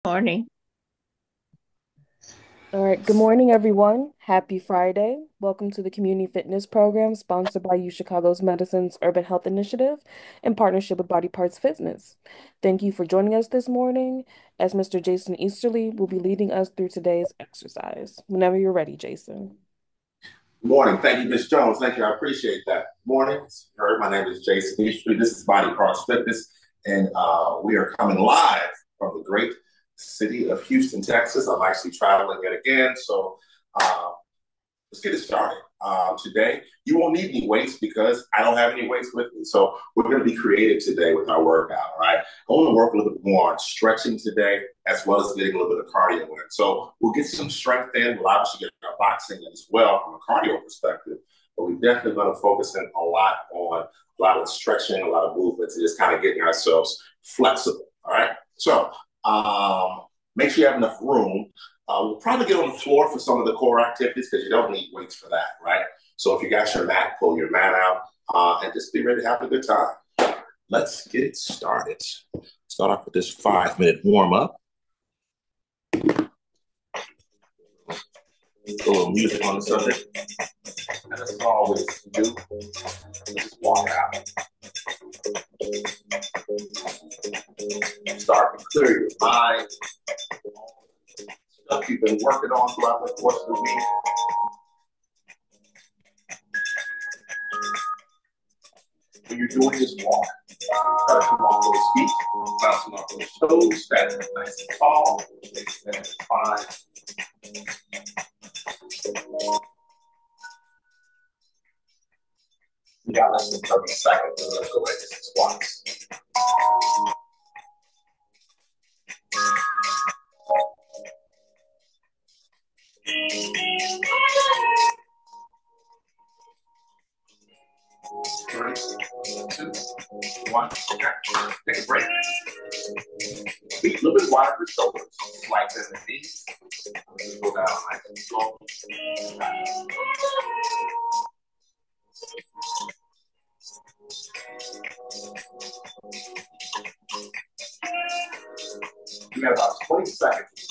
Morning. All right, good morning, everyone. Happy Friday. Welcome to the Community Fitness Program sponsored by U Chicago's Medicine's Urban Health Initiative in partnership with Body Parts Fitness. Thank you for joining us this morning, as Mr. Jason Easterly will be leading us through today's exercise. Whenever you're ready, Jason. Good morning. Thank you, Ms. Jones. Thank you. I appreciate that. Good morning. As you heard, my name is Jason Easterly. This is Body Parts Fitness, and we are coming live from the great city of Houston, Texas. I'm actually traveling yet again, so uh, let's get it started. Today, you won't need any weights because I don't have any weights with me. So we're going to be creative today with our workout, all right? I want to work a little bit more on stretching today, as well as getting a little bit of cardio in. So we'll get some strength in. We'll obviously get our boxing in as well from a cardio perspective. But we're definitely going to focus in a lot on a lot of stretching, a lot of movements, and just kind of getting ourselves flexible, all right? So make sure you have enough room. We'll probably get on the floor for some of the core activities because you don't need weights for that, right? So if you got your mat, pull your mat out and just be ready to have a good time. Let's get it started. Start off with this 5-minute warm up. A little music on the subject. And that's always do. Just walk out. Start to clear your mind. Stuff you've been working on throughout the course of the week. When you're doing this walk, try to come off those feet, bouncing off those toes, standing nice and tall, and fine. We got less than 30 seconds, so let's go ahead and squats. Three, two, one. Okay. Take a break. Feet a little bit wider for shoulders. Slight bend the knees. Go down nice and slow. We have about 20 seconds.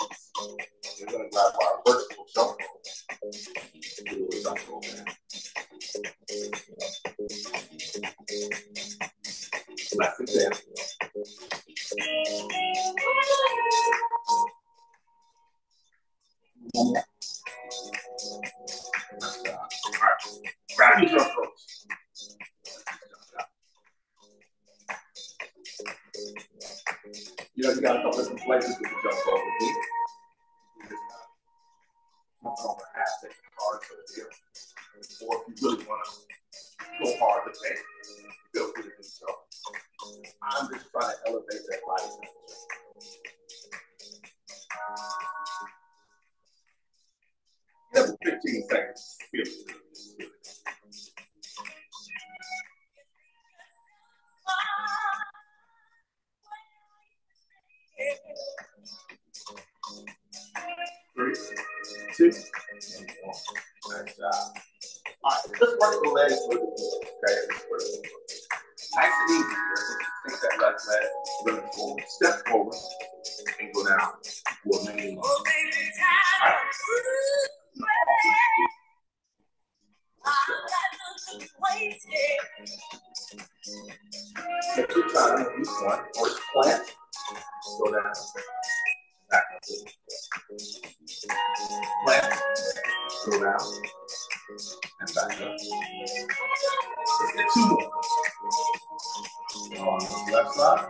We're going to grab our vertical jump rope. Do a jump rope. Left and down. All right. Grab your jump ropes. You know, you got a couple different places you can jump over. Jump over half, take the hard to the heel. Or if you really want to go hard to take, feel free to do so. I'm just trying to elevate that body temperature. You have 15 seconds. Feel it. 3, 2, 1. Nice job. All right, let's work the legs with it. Okay, nice and easy here. Take that left leg, run forward, step forward, and go down for a minimum. All right. Take your time on each one. First plant, go down, back up. Plant, go down, and back up. Let's get 2 more. On the left side.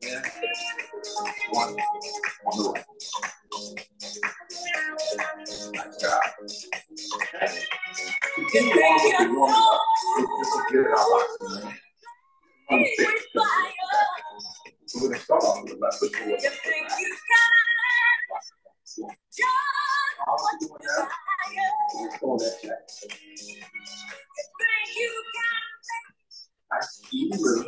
And 1 on the right. Nice job. Okay. Continue on with the warming up. Just to get it our boxing. So we're going to start off with the left foot forward. All we're doing now is pull that check. Nice, even little.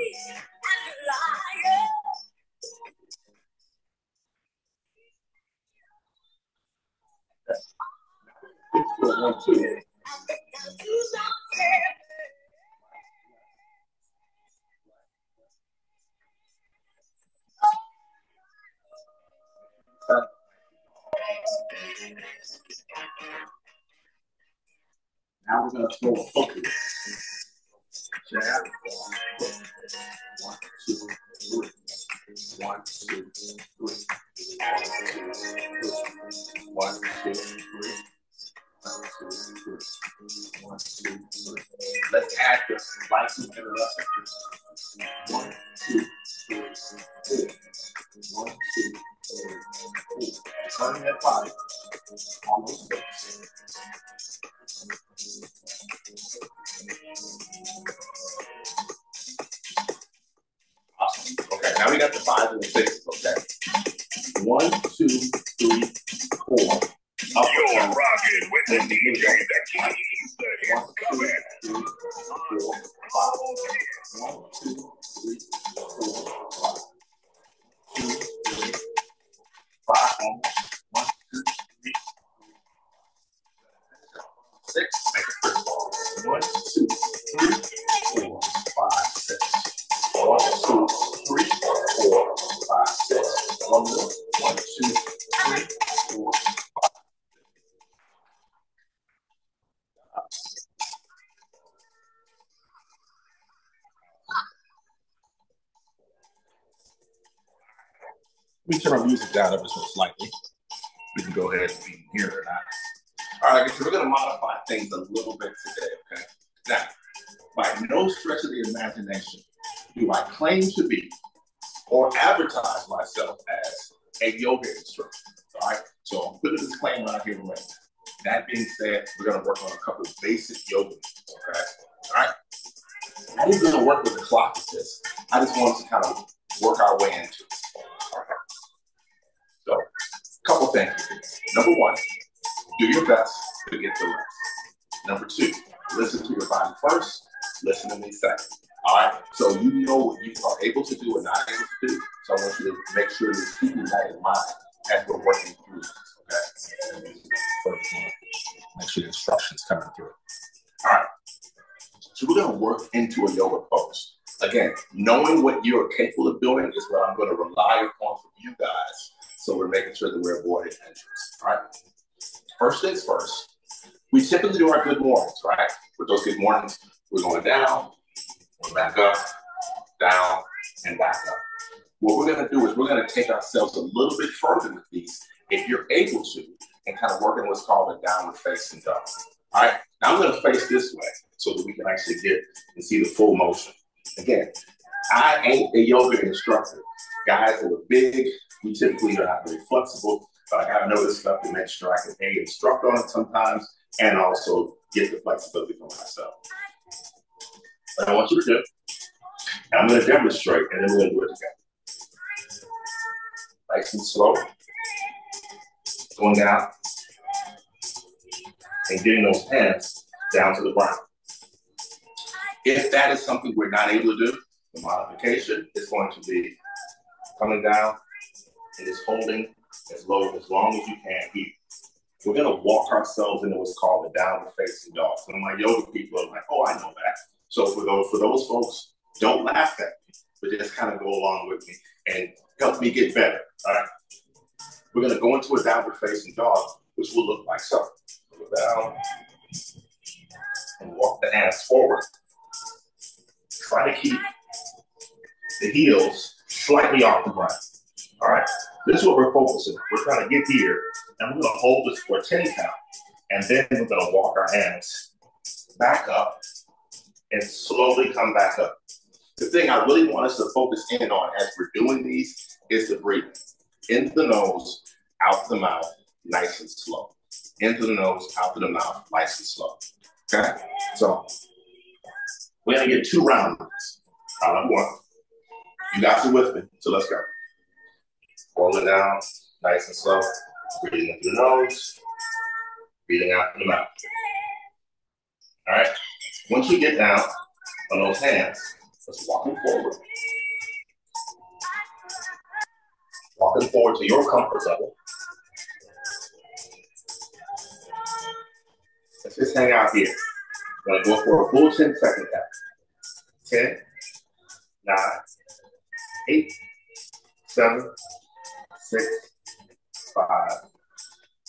It's 1, 2. Now we're going to throw a hook in. Jab. 1, 2, 3. 1, 2, 3. 1, 2, 3. 1, 2, 3. Let's add the lights and interruptions. 1, 2, 3, 4. 1, 2, 3, 4. Turn that body on those steps. Awesome. Okay, now we got the 5s and the 6s. Okay. 1, 2, 3, 4. Up You're rocking with the DJ that keeps the hits coming. 1, 2, 3, 4, 5. 1, 2, 3, 4, 5. 2, 3, 5. 1, 2, 3, 6. Make it 1, 2, 3, 4, 5, 6. 1, 2, 3, 4, 5, 6. One more. 1, 2, 3, 4, 5. Let me turn our music down ever so slightly. We can go ahead and we can hear it or not. All right, so we're going to modify things a little bit today, okay? Now, by no stretch of the imagination do I claim to be or advertise myself as a yoga instructor, all right? So I'm putting a disclaimer out here right now. That being said, we're going to work on a couple of basic yoga, okay? All right? I ain't going to work with the clock with this. I just want us to kind of work our way into it. All right? So, a couple things. Number 1, do your best to get the rest. Number 2, listen to your body first, listen to me second. All right, so you know what you are able to do and not able to do. So I want you to make sure you're keeping that in mind as we're working through this, okay? Make sure the instructions coming through. All right, so we're going to work into a yoga pose. Again, knowing what you're capable of doing is what I'm going to rely upon from you guys. So we're making sure that we're avoiding injuries. All right. First things first, we typically do our good mornings, right? With those good mornings, we're going down, we're back up, down, and back up. What we're going to do is we're going to take ourselves a little bit further with these, if you're able to, and kind of work in what's called a downward facing dog. All right. Now I'm going to face this way so that we can actually get and see the full motion. Again, I ain't a yoga instructor. Guys that are big, we typically are not very flexible, but I gotta know this stuff to make sure I can instruct on it sometimes and also get the flexibility for myself. What I want you to do, and I'm gonna demonstrate, and then we're gonna do it together. Nice and slow, going down, and getting those hands down to the ground. If that is something we're not able to do, the modification is going to be coming down and just holding as long as you can here. We're going to walk ourselves into what's called the downward facing dog. Some of my yoga people are like, oh, I know that. So for those folks, don't laugh at me, but just kind of go along with me and help me get better. All right. We're going to go into a downward facing dog, which will look like so. Go down and walk the hands forward. Try to keep the heels slightly off the ground. All right, this is what we're focusing on. We're trying to get here, and we're going to hold this for a 10 count, and then we're going to walk our hands back up and slowly come back up. The thing I really want us to focus in on as we're doing these is the breathing. Into the nose, out the mouth, nice and slow. Into the nose, out to the mouth, nice and slow. Okay, so we're going to get 2 rounds of this. Round 1. You guys are with me, so let's go. Roll it down, nice and slow. Breathing in through the nose, breathing out through the mouth. All right. Once you get down on those hands, let's walk them forward. Walking forward to your comfort level. Let's just hang out here. We're going to go for a full 10-second count. 10, 9, 8, 7, 6, 5,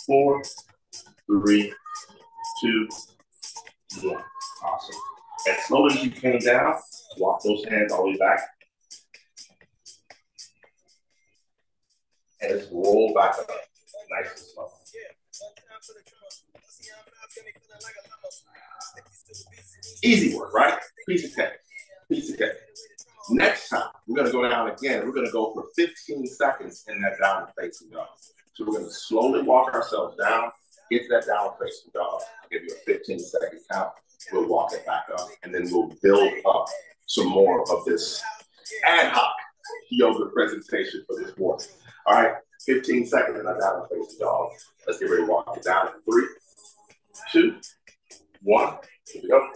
4, 3, 2, 1. Awesome. As slowly as you came down, walk those hands all the way back. And just roll back up. Nice and slow. Easy work, right? Piece of cake. Piece of cake. Next time, we're going to go down again. We're going to go for 15 seconds in that downward facing dog. So we're going to slowly walk ourselves down, get to that downward facing dog. I'll give you a 15-second count. We'll walk it back up, and then we'll build up some more of this ad hoc yoga presentation for this morning. All right, 15 seconds in that downward facing dog. Let's get ready to walk it down in 3, 2, 1. Here we go.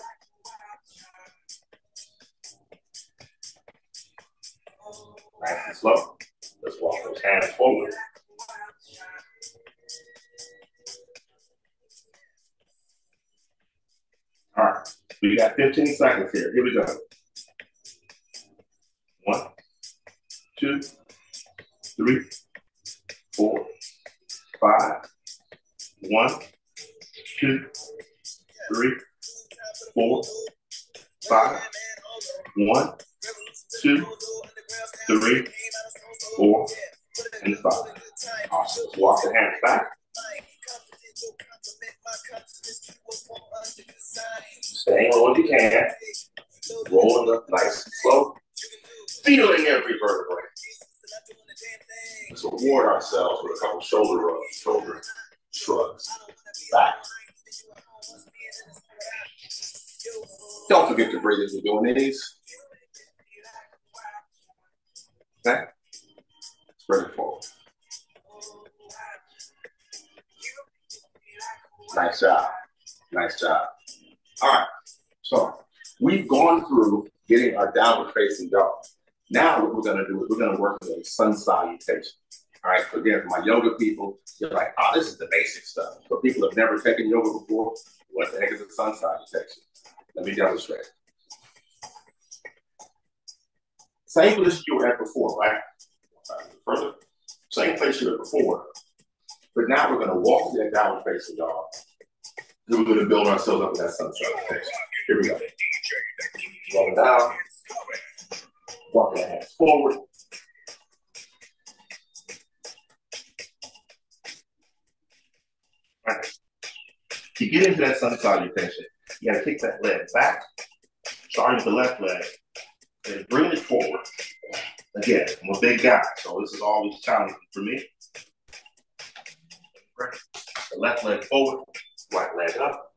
Nice and slow. Let's walk those hands forward. All right, we got 15 seconds here. Here we go. 1, 2, 3, 4, 5. 1, 2, 3, 4, 5. 1, 2, 3, 4, and 5. Awesome. Let's walk the hands back. Staying low if you can. Rolling up nice and slow. Feeling every vertebrae. Let's reward ourselves with a couple shoulder rubs, shoulder shrugs. Back. Don't forget to breathe as you're doing these. Okay? Spread it forward. Nice job. Nice job. All right. So we've gone through getting our downward facing dog. Now what we're going to do is we're going to work with a sun salutation. All right. So again, for my yoga people, you're like, oh, this is the basic stuff. For people who have never taken yoga before, what the heck is a sun salutation? Let me demonstrate. Same position you were at before, right? Further. Same place you were before. But now we're going to walk to that downward facing dog. Then we're going to build ourselves up with that sun salutation. Here we go. Walking down. Walking the hands forward. Right. To get into that sun salutation, you got to kick that leg back, starting with the left leg, and bring it forward. Again, I'm a big guy, so this is always challenging for me. Right. The left leg forward, right leg up.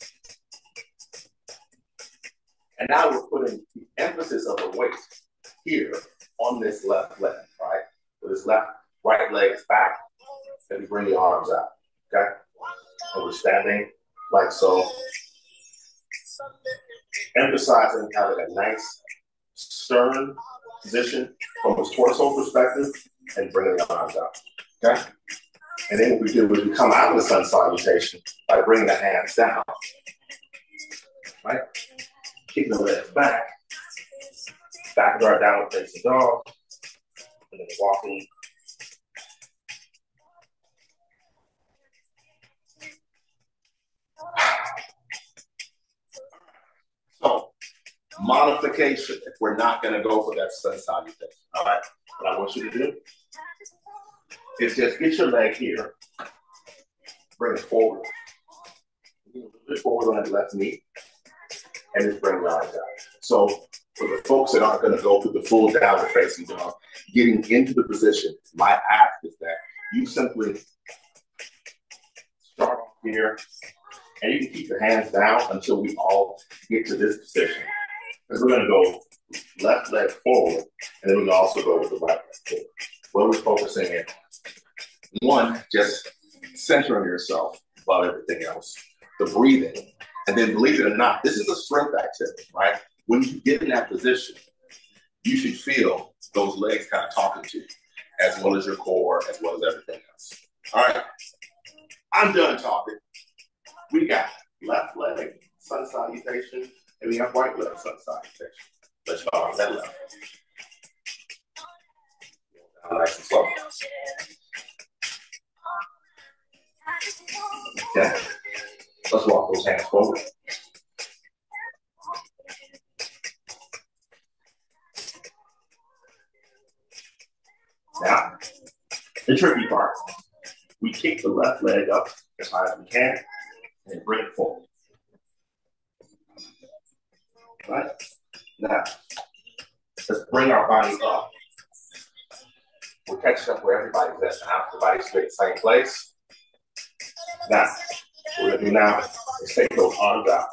And now we're putting the emphasis of the weight here on this left leg, right? So this right leg is back, and we bring the arms out, okay? And we're standing like so, emphasizing having a nice stern position from a torso perspective and bringing the arms out, okay? And then what we do is we come out of the sun salutation by bringing the hands down, right? Keeping the legs back to our downward facing dog, and then walking. So, modification if we're not going to go for that sun salutation. All right, what I want you to do is just get your leg here, bring it forward, forward on that left knee, and just bring the arms out. So for the folks that aren't going to go through the full downward facing dog, getting into the position, my ask is that you simply start off here, and you can keep your hands down until we all get to this position. Because we're going to go left leg forward, and then we can also go with the right leg forward. Where we're focusing in, one, just centering yourself above everything else, the breathing. And then believe it or not, this is a strength activity, right? When you get in that position, you should feel those legs kind of talking to you, as well as your core, as well as everything else. All right, I'm done talking. We got left leg sun salutation, and we have right leg sun salutation. Let's start on that left. Nice and slow. Okay. Let's walk those hands forward. Now, the tricky part. We kick the left leg up as high as we can and bring it forward. All right? Now, let's bring our body up. We're catching up where everybody's at now. Everybody's in the same place. Now, what we're going to do now is take those arms out.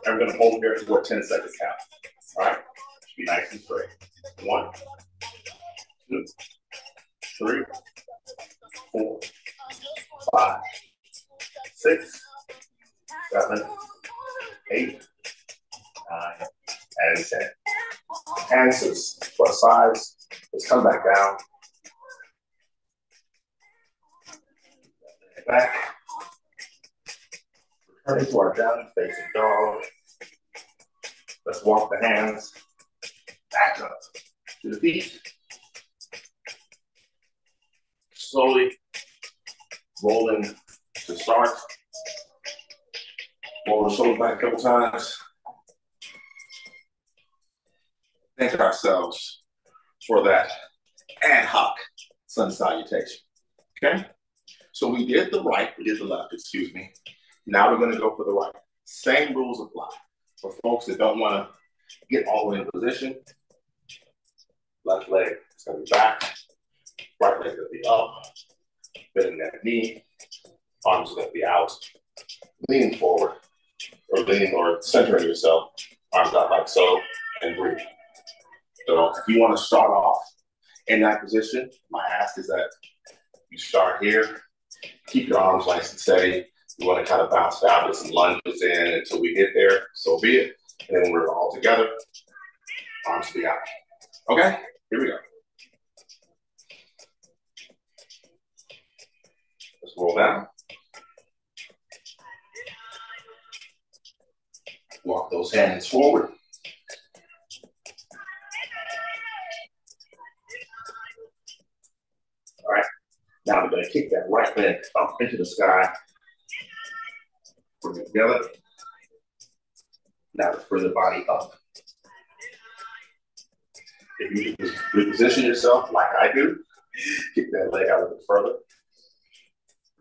And we're going to hold here for a 10-second count. All right? Be nice and straight. 1, 2, 3, 4, 5, 6, 7, 8, 9, and 10. Hands to the sides. Let's come back down. Back. Returning to our down facing dog. Let's walk the hands back up to the feet. Slowly rolling to start. Roll the shoulders back a couple times. Thank ourselves for that ad hoc sun salutation. Okay? So we did the right, we did the left, excuse me. Now we're going to go for the right. Same rules apply. For folks that don't want to get all the way in position, left leg is going to be back, right leg is going to be up, bending that knee, arms are going to be out, leaning forward, or leaning or centering yourself, arms out like so, and breathe. So if you want to start off in that position, my ask is that you start here, keep your arms nice and steady. You want to kind of bounce down with some lunges in until we get there, so be it. And then when we're all together, arms be out. Okay, here we go. Let's roll down. Walk those hands forward. All right, now we're going to kick that right leg up into the sky. Bring it together. Now let's bring the body up. If you can reposition yourself like I do, kick that leg out a bit further.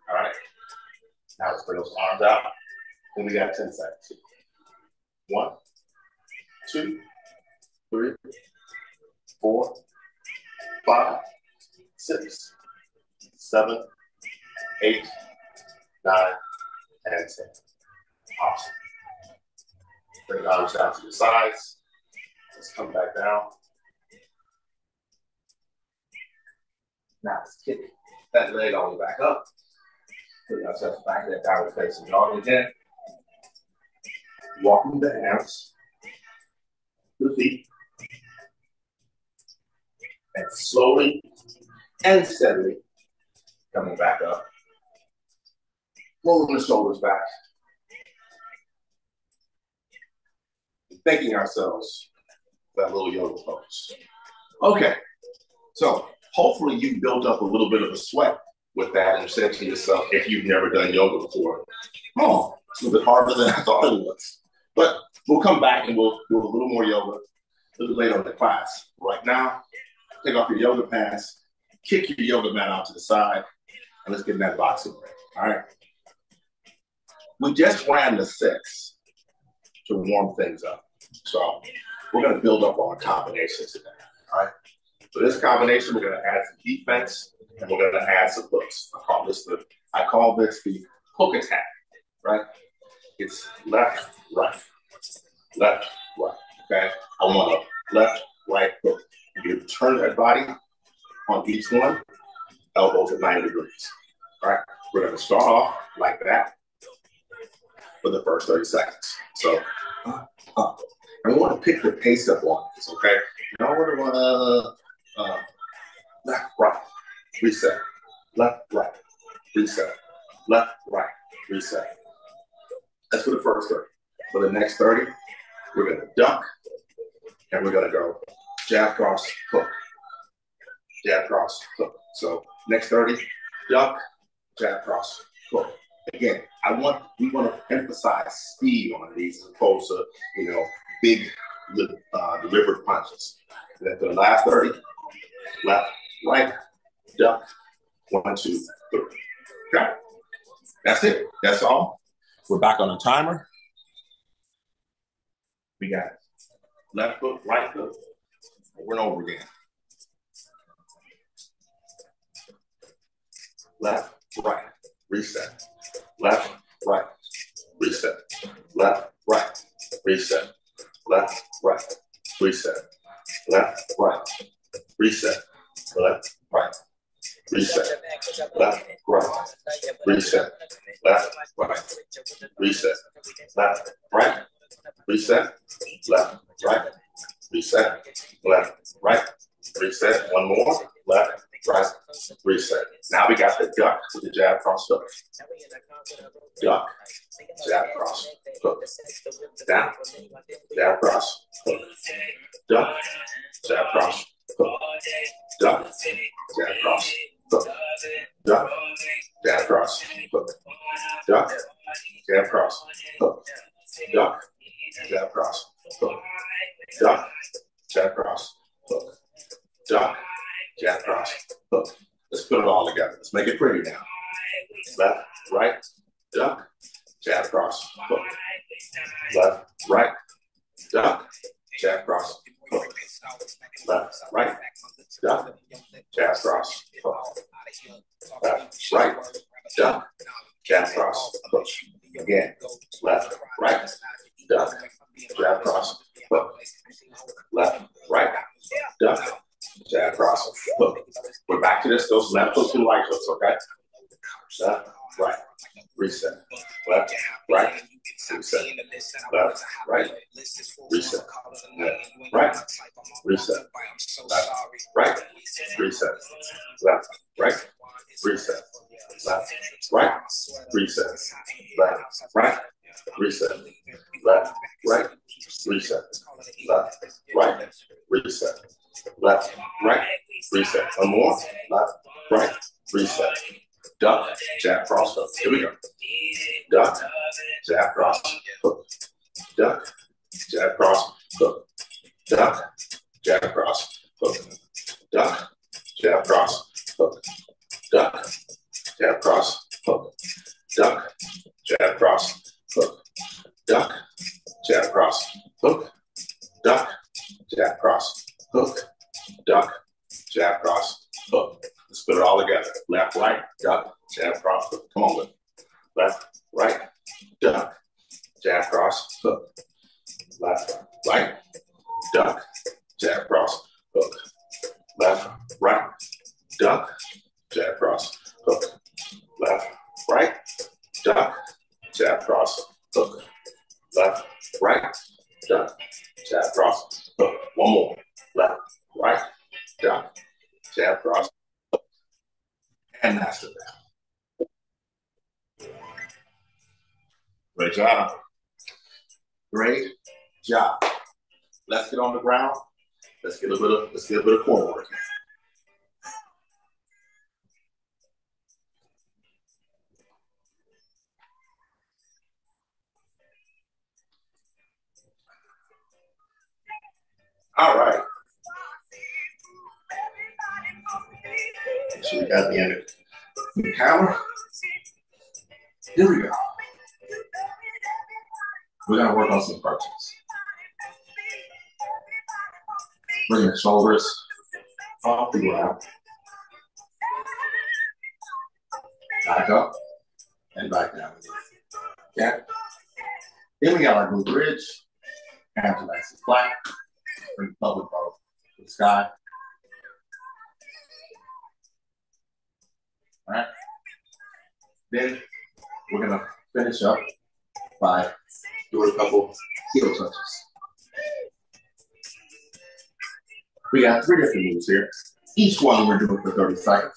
All right. Now let's bring those arms out. And we got 10 seconds. 1, 2, 3, 4, 5, 6, 7, 8, 9, and 10. Awesome. Bring the arms down to the sides. Let's come back down. Now let's kick that leg all the way back up. Put ourselves back in that downward facing dog again. Walking the hands to the feet. And slowly and steadily coming back up. Rolling the shoulders back. Thanking ourselves for that little yoga pose. Okay, so hopefully you built up a little bit of a sweat with that and said to yourself, if you've never done yoga before, oh, it's a little bit harder than I thought it was. But we'll come back and we'll do a little more yoga a little later in the class. Right now, take off your yoga pants, kick your yoga mat out to the side, and let's get in that boxing ring. All right. We just ran the 6 to warm things up. So we're going to build up on combinations today. All right. So this combination, we're going to add some defense and we're going to add some hooks. I call this the hook attack. Right? It's left, right, left, right. Okay. I want a left, right hook. You turn that body on each one, elbows at 90 degrees. All right. We're going to start off like that for the first 30 seconds. So, and we want to pick the pace up on this, okay? You don't want to left, right, reset. Left, right, reset. Left, right, reset. That's for the first 30. For the next 30, we're going to duck, and we're going to go jab, cross, hook. Jab, cross, hook. So next 30, duck, jab, cross, hook. Again, we want to emphasize speed on these as opposed to, big deliberate punches. Then for the last 30, left, right, duck, 1, 2, 3. Okay, that's it. That's all. We're back on the timer. We got left hook, right hook, over and over again. Left, right, reset. Left, right, reset. Left, right, reset. Left, right, reset. Left, right, reset. Left, right, reset. Left, right, reset. Left, right, reset. Left, right, reset. Left, right, reset. Left, right, reset. One more. Left, right, reset. Now we got the duck with the jab cross hook. Duck, jab cross hook. Down, jab cross hook. Duck, jab cross hook. Duck, jab cross hook. Duck, jab cross hook. Duck, jab cross hook. Duck, jab cross hook. Duck, jab cross hook. Duck, jab cross hook. Let's put it all together. Let's make it pretty now. Left, right, duck, jab cross hook. Left, right, duck, jab cross hook. Left, right, duck, jab cross hook. Left, right, duck, jab cross hook. Again, left, right, duck, jab cross hook. Left, right, duck, jab cross hook. We're back to this. Those left hooks and right hooks, okay? Left, right, reset. Left, right, reset. Left, right, reset. Left, right, reset. Left, right, reset. Left, right, reset. Left, right, reset. Left, right, reset. Left, right, reset. Left, right, reset. Left, right, reset. One more. Left, right, reset. Duck, jab, cross, hook. Here we go. Duck, jab, cross, hook. Duck, jab, cross, hook. Duck, jab, cross, hook. Duck, jab, cross, hook. Duck, jab, cross, hook. Duck, jab, cross, hook. Duck, jab, cross, hook. Duck, jab, cross, hook. Duck, jab, cross, hook. Let's put it all together. Left, right, duck, jab, cross, hook. Come on with it. Left, right, duck, jab, cross, hook. Left, right, duck, jab, cross, hook. Left, right, duck, jab, cross, hook. Left, right, duck, jab, cross, hook. Left, right, duck, jab, cross, hook. One more. Left, right, duck, jab, cross, hook. And master that. Great job. Great job. Let's get on the ground. Let's get a bit of core work. All right. So we got the end of the camera. Here we go. We're gonna work on some crunches. Bring your shoulders off the ground. Back up and back down. Okay. Then we got our glute bridge. Hands are nice and flat. Bring the pelvic bone to the sky. All right. Then we're gonna finish up by doing a couple heel touches. We got 3 different moves here. Each one we're doing for 30 seconds.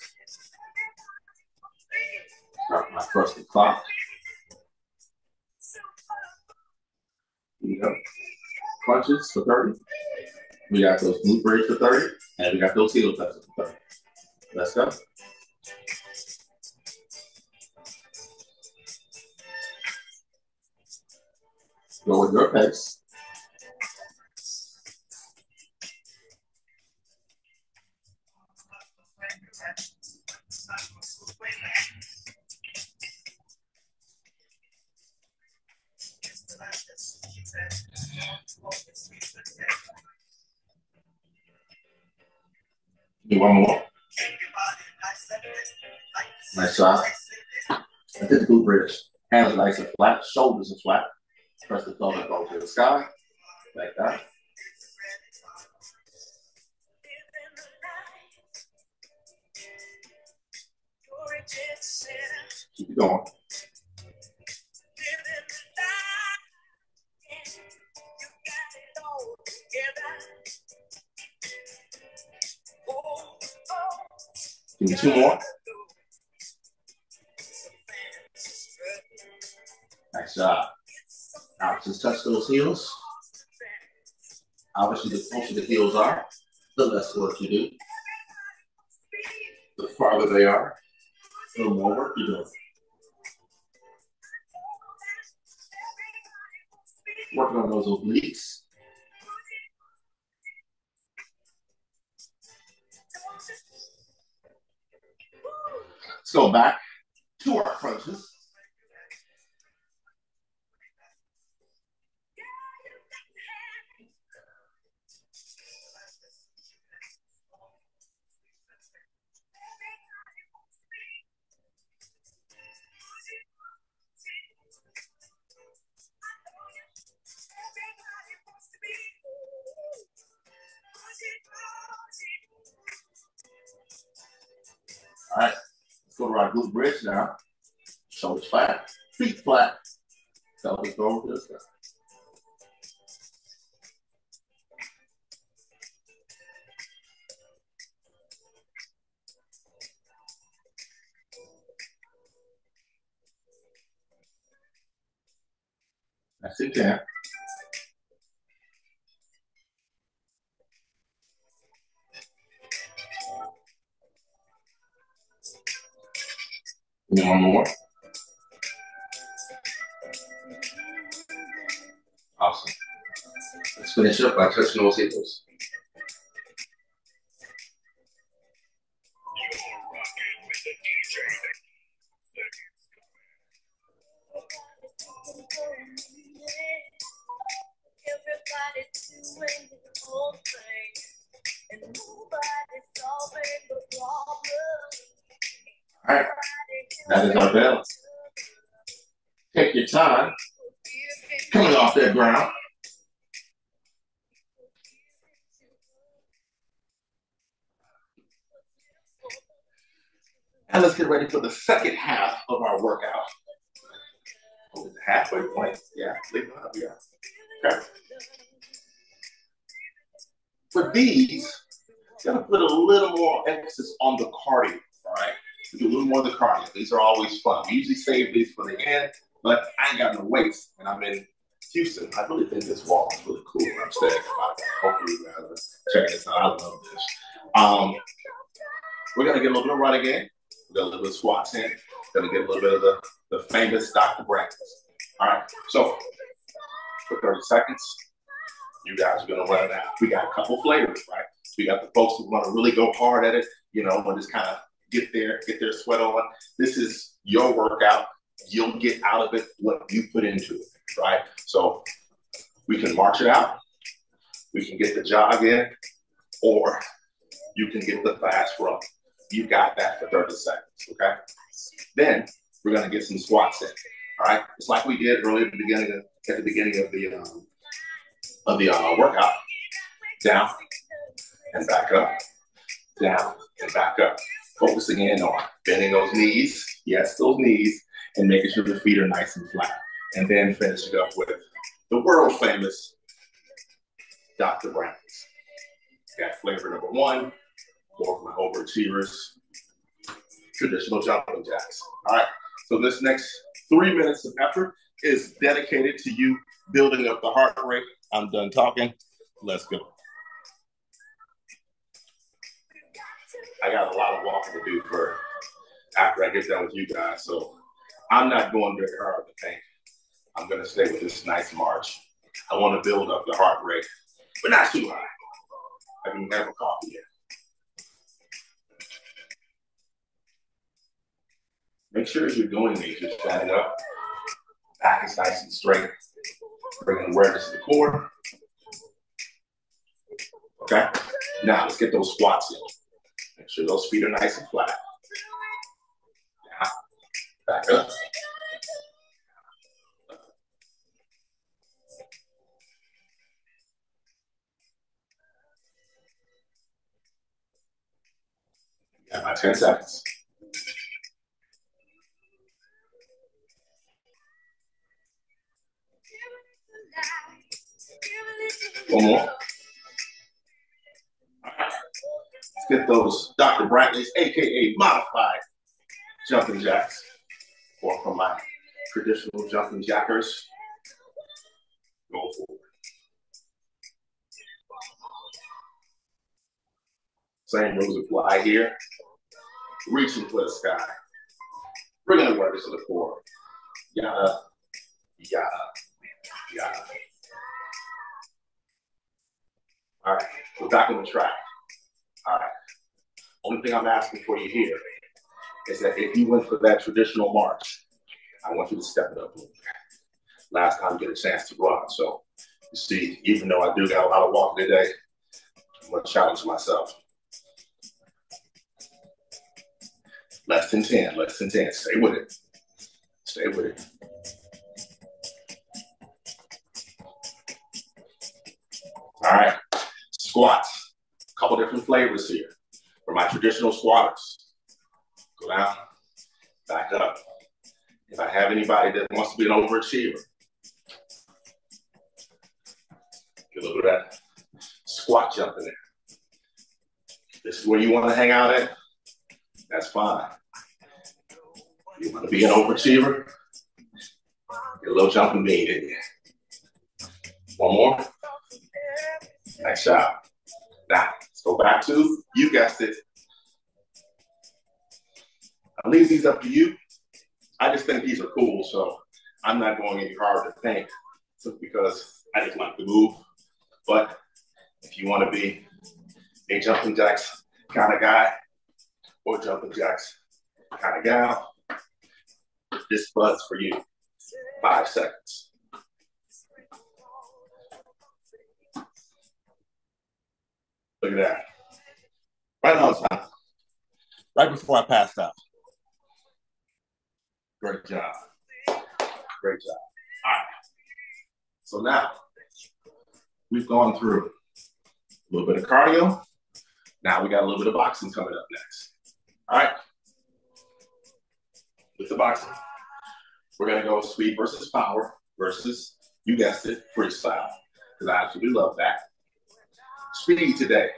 Start my trusted clock. Here we go. Crunches for 30. We got those glute bridge for 30. And we got those heel touches for 30. Let's go. Go with your pace. Do one more. Nice job. I did the glute bridge. Hands are nice and flat. Shoulders are flat. Press the thumb and go to the sky. Like that. Keep it going. Give me two more. Nice job. Now just touch those heels. Obviously, the closer the heels are, the less work you do. The farther they are, the more work you do. Working on those obliques. Let's go back to our crunches. All right, let's go to our glute bridge now. Shoulders flat, feet flat. Pelvis go over this guy. That's it, can. One more. Awesome. Let's finish up by touching those heels. All right, that is our bell. Take your time coming off that ground. And let's get ready for the second half of our workout. Oh, it's a halfway point. Yeah, leave it up. Yeah. Okay. For these, gotta put a little more emphasis on the cardio, all right? Do a little more of the cardio. These are always fun. We usually save these for the end, but I ain't got no weights, and I'm in Houston. I really think this wall is really cool. I'm staying about that. Hopefully you guys are checking this out. I love this. We're gonna get a little bit of running in. We're gonna get a little bit of squats in. Gonna get a little bit of the famous Dr. Breakfast. All right, so for 30 seconds, you guys are gonna run it out. We got a couple flavors, right? We got the folks who want to really go hard at it, you know, and just kind of get their sweat on. This is your workout. You'll get out of it what you put into it, right? So we can march it out. We can get the jog in, or you can get the fast run. You got that for 30 seconds, okay? Then we're gonna get some squats in, all right? It's like we did earlier at the beginning of the workout. Down and back up, down and back up. Focusing in on bending those knees, yes, those knees, and making sure the feet are nice and flat. And then finish it up with the world famous Dr. Brown's. Got flavor number one, more of my overachievers, traditional jumping jacks. All right, so this next 3 minutes of effort is dedicated to you building up the heart rate. I'm done talking. Let's go. I got a lot of walking to do for after I get done with you guys, so I'm not going very hard to think. I'm going to stay with this nice march. I want to build up the heart rate, but not too high. I can have a coffee yet. Make sure as you're doing these, you're standing up. Back is nice and straight. Bringing awareness to the core. Okay? Now let's get those squats in. Make sure those feet are nice and flat. Now, back up. Got my 10 seconds. One more. All right. Let's get those Dr. Bradley's, AKA modified jumping jacks, or from my traditional jumping jackers. Go forward. Same rules apply here. Reaching for the sky. Bringing awareness to the core. Yada, yada, yada. All right, we're back on the track. All right. Only thing I'm asking for you here is that if you went for that traditional march, I want you to step it up a little bit. Last time you get a chance to run. So you see, even though I do got a lot of walking today, I'm going to challenge myself. Less than 10, less than 10. Stay with it. Stay with it. All right. Squats. A couple different flavors here. For my traditional squatters. Go down, back up. If I have anybody that wants to be an overachiever, get a little bit of that squat jump in there. This is where you want to hang out at. That's fine. You want to be an overachiever? Get a little jumping bean in there. One more. Nice job. Now, let's go back to, you guessed it. I'll leave these up to you. I just think these are cool, so I'm not going any harder to think simply because I just like to move. But if you want to be a jumping jacks kind of guy or jumping jacks kind of gal, this buzz for you. 5 seconds. Look at that. Right on time. Right before I passed out. Great job. Great job. All right. So now we've gone through a little bit of cardio. Now we got a little bit of boxing coming up next. All right. With the boxing, we're going to go speed versus power versus, you guessed it, freestyle. Because I absolutely love that. Speed today.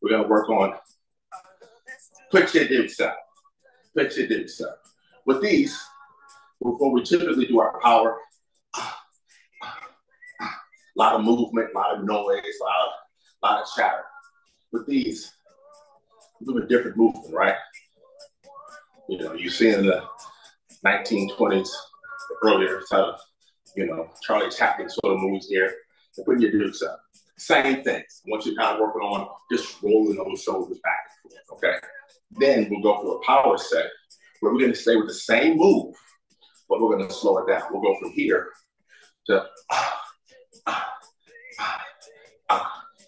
We're going to work on put your dukes up. Put your dukes up. With these, before we typically do our power, a lot of movement, a lot of noise, a lot of chatter. With these, a little bit different movement, right? You know, you see in the 1920s, earlier type of, you know, Charlie Chaplin sort of moves here, and putting your dukes up. Same thing. Once you're kind of working on just rolling those shoulders back and forth, okay? Then we'll go for a power set where we're going to stay with the same move, but we're going to slow it down. We'll go from here to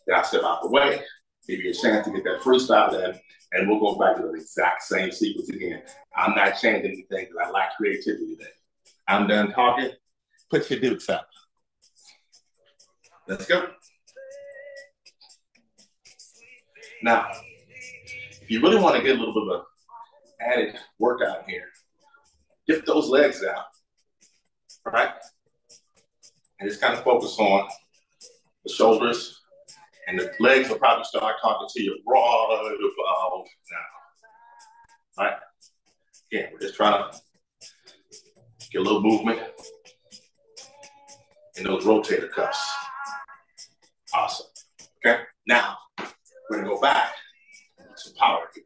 then I'll step out the way, give you a chance to get that freestyle in, and we'll go back to the exact same sequence again. I'm not changing anything because I like creativity today. I'm done talking. Put your dukes up. Let's go. Now, if you really want to get a little bit of added workout here, lift those legs out, all right? And just kind of focus on the shoulders, and the legs will probably start talking to you right about now. All right? Again, we're just trying to get a little movement in those rotator cuffs. Awesome. Okay? Now, we're going to go back to power here.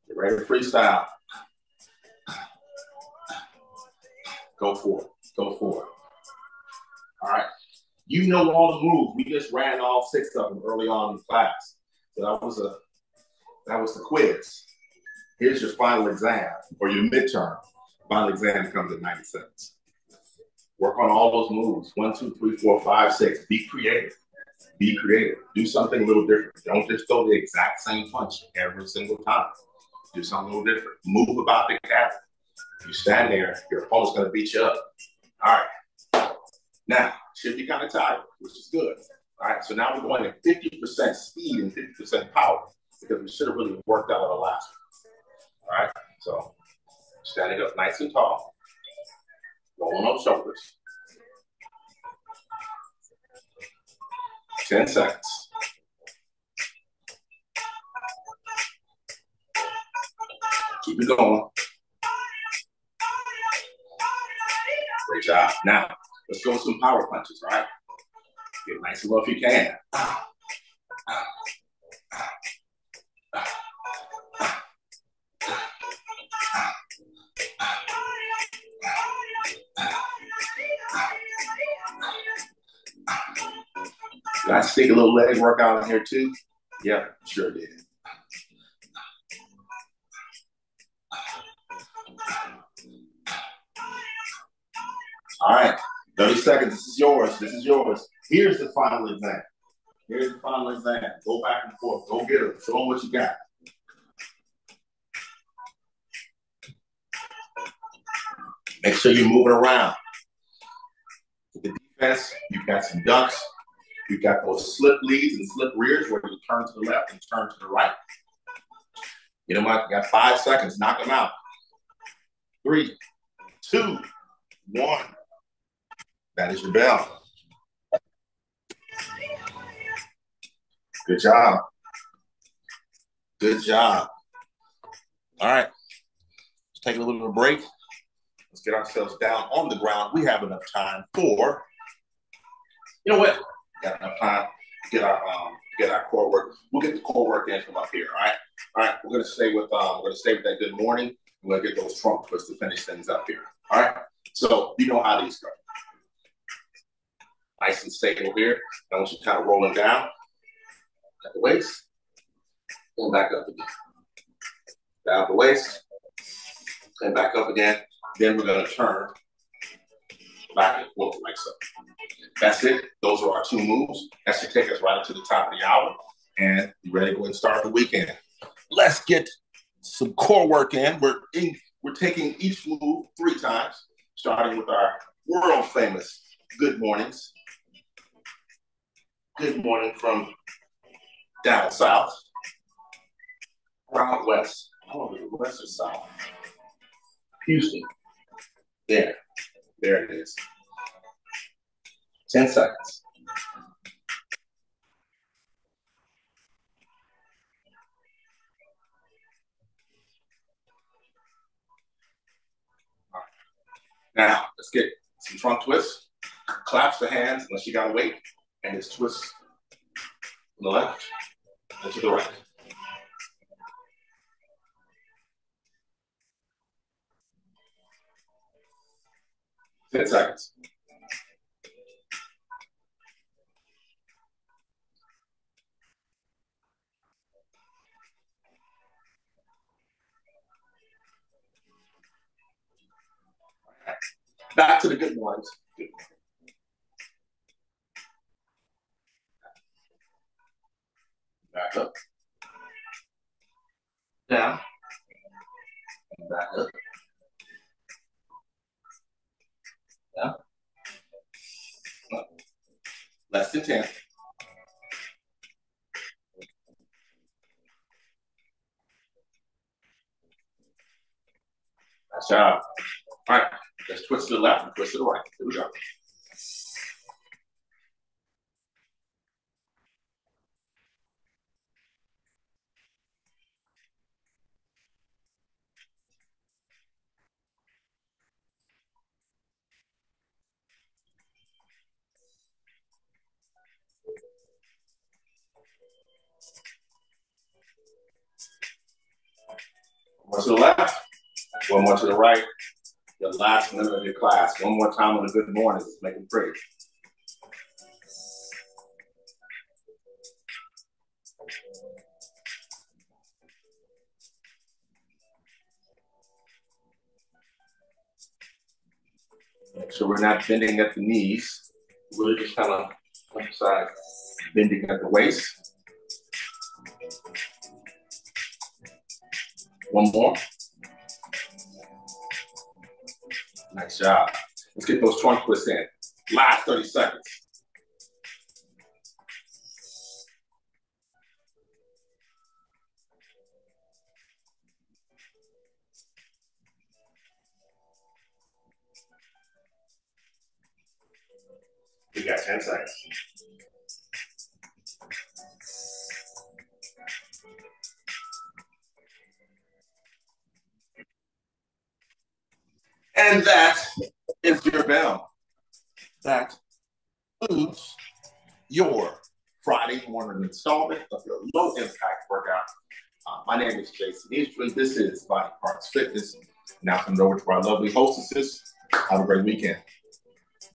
Get ready to freestyle. Go for it. Go for it. All right. You know all the moves. We just ran all 6 of them early on in class. So that was the quiz. Here's your final exam or your midterm. Final exam comes at 90 seconds. Work on all those moves. 1, 2, 3, 4, 5, 6. Be creative. Be creative. Do something a little different. Don't just throw the exact same punch every single time. Do something a little different. Move about the cabin. If you stand there, your opponent's going to beat you up. All right. Now, should be kind of tired, which is good. All right. So now we're going at 50% speed and 50% power because we should have really worked out on the last one. All right. So standing up nice and tall. Rolling those shoulders. 10 seconds. Keep it going. Great job. Now, let's go with some power punches, all right? Get nice and low if you can. Did I stick a little leg workout in here too? Yep, sure did. All right, 30 seconds. This is yours. This is yours. Here's the final exam. Here's the final exam. Go back and forth. Go get it. Show them what you got. Make sure you're moving around. For the defense, you've got some ducks. You've got those slip leads and slip rears where you turn to the left and turn to the right. You know what? You got 5 seconds. Knock them out. 3, 2, 1. That is your bell. Good job. Good job. All right. Let's take a little bit of a break. Let's get ourselves down on the ground. We have enough time for, you know what? Got enough time to get our core work. We'll get the core work in from up here. All right. All right. We're gonna stay with that good morning. We're gonna get those trunk twists to finish things up here. All right. So you know how these go. Nice and stable here. I want you kind of rolling down at the waist. Going back up again. Down the waist. And back up again. Then we're gonna turn back and forth like so. That's it. Those are our 2 moves. That should take us right up to the top of the hour. And you ready to go ahead and start the weekend. Let's get some core work in. We're taking each move 3 times, starting with our world famous good mornings. Good morning from down south. Around west. Oh, west or south? Houston. There it is. 10 seconds. All right. Now, let's get some trunk twists. Claps the hands unless you got to wait. And it's twists from the left and to the right. Ten seconds. Back to the good mornings. Back up. Down. And back up. Down. Up. Less than 10. Nice job. All right. Let's twist to the left and twist to the right. Here we go. One to the left, one more to the right. Your last minute of your class. One more time on a good morning. Let's make it pretty. Make sure we're not bending at the knees. Really just kind of emphasize bending at the waist. One more. Nice job. Let's get those trunk twists in. Last 30 seconds. We got 10 seconds. And that is your bell. That concludes your Friday morning installment of your low impact workout. My name is Jason Eastry. This is Body Parts Fitness. Now, come over to our lovely hostesses. Have a great weekend.